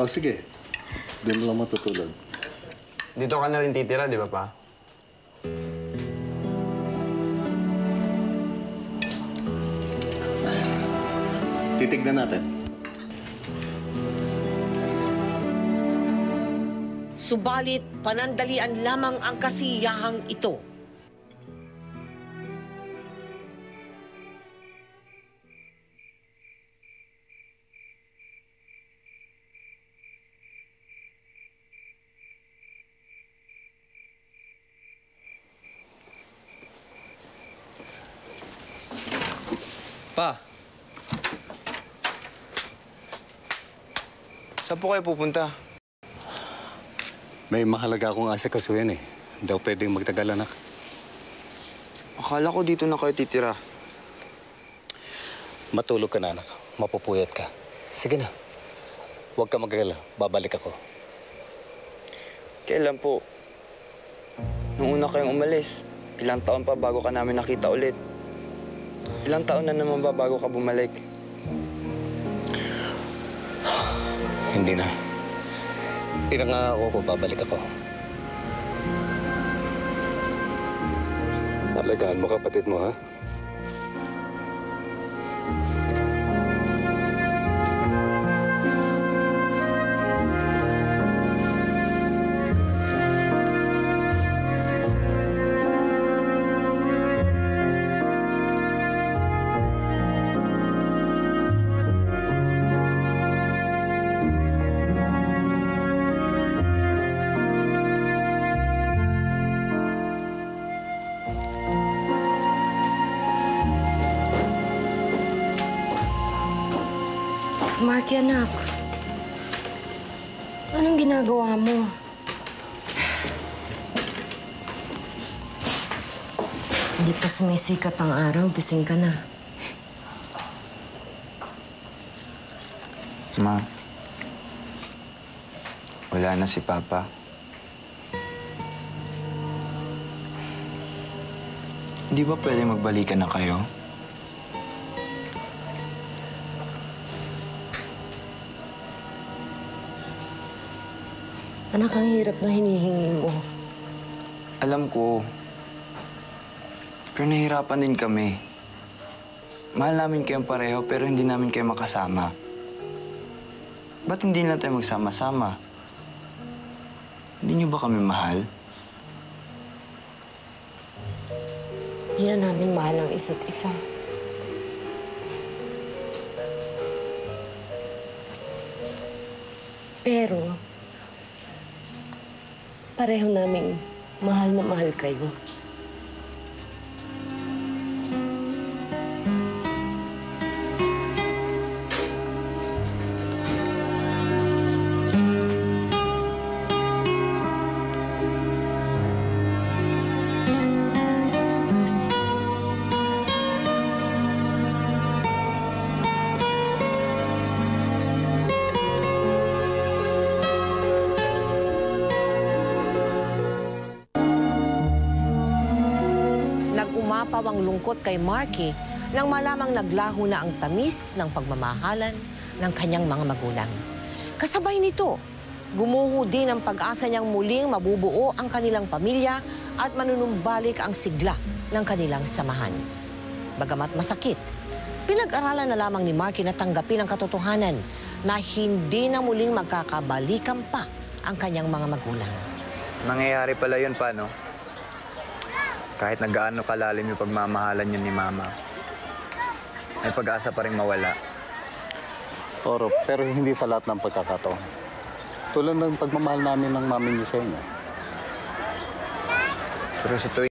Oh, sige. Doon lang matutulog. Dito ka na rin titira, di ba, pa? Titignan natin. Subalit, panandalian lamang ang kasiyahang ito. Pa! Saan po kayo pupunta? May mahalaga akong asikasuhin eh. Hindi ako pwedeng magtagal, anak. Akala ko dito na kayo titira. Matulog ka na, anak. Mapupuyat ka. Sige na. Huwag ka mag-alala. Babalik ako. Kailan po? Nung una kayong umalis, ilang taon pa bago ka namin nakita ulit. Ilang taon na naman ba bago ka bumalik? Hindi na. Pinangako ko, babalik ako. Alagaan mo kapatid mo, ha? Marky, anak. Anong ginagawa mo? Hindi pa sumisikat ang araw, gising ka na. Ma, wala na si Papa. Hindi ba pwede magbalikan na kayo? Anak, ang hirap na hinihingi mo. Alam ko. Pero nahihirapan din kami. Mahal namin kayong pareho pero hindi namin kayo makasama. Ba't hindi na tayo magsama-sama? Hindi niyo ba kami mahal? Hindi na namin mahal ang isa't isa. Pero, pareho naming mahal na mahal kayo. Umapaw ang lungkot kay Marky nang malamang naglaho na ang tamis ng pagmamahalan ng kanyang mga magulang. Kasabay nito, gumuho din ang pag-asa niyang muling mabubuo ang kanilang pamilya at manunumbalik ang sigla ng kanilang samahan. Bagamat masakit, pinag-aralan na lamang ni Marky na tanggapin ang katotohanan na hindi na muling magkakabalikan pa ang kanyang mga magulang. Nangyayari pala yun, paano? Kahit na gaano kalalim yung pagmamahalan yun ni Mama, may pag-asa pa rin mawala. Oro, pero hindi sa lahat ng pagkakataon. Tulad ng pagmamahal namin ng mami niyo sa inyo. Pero sa tuwing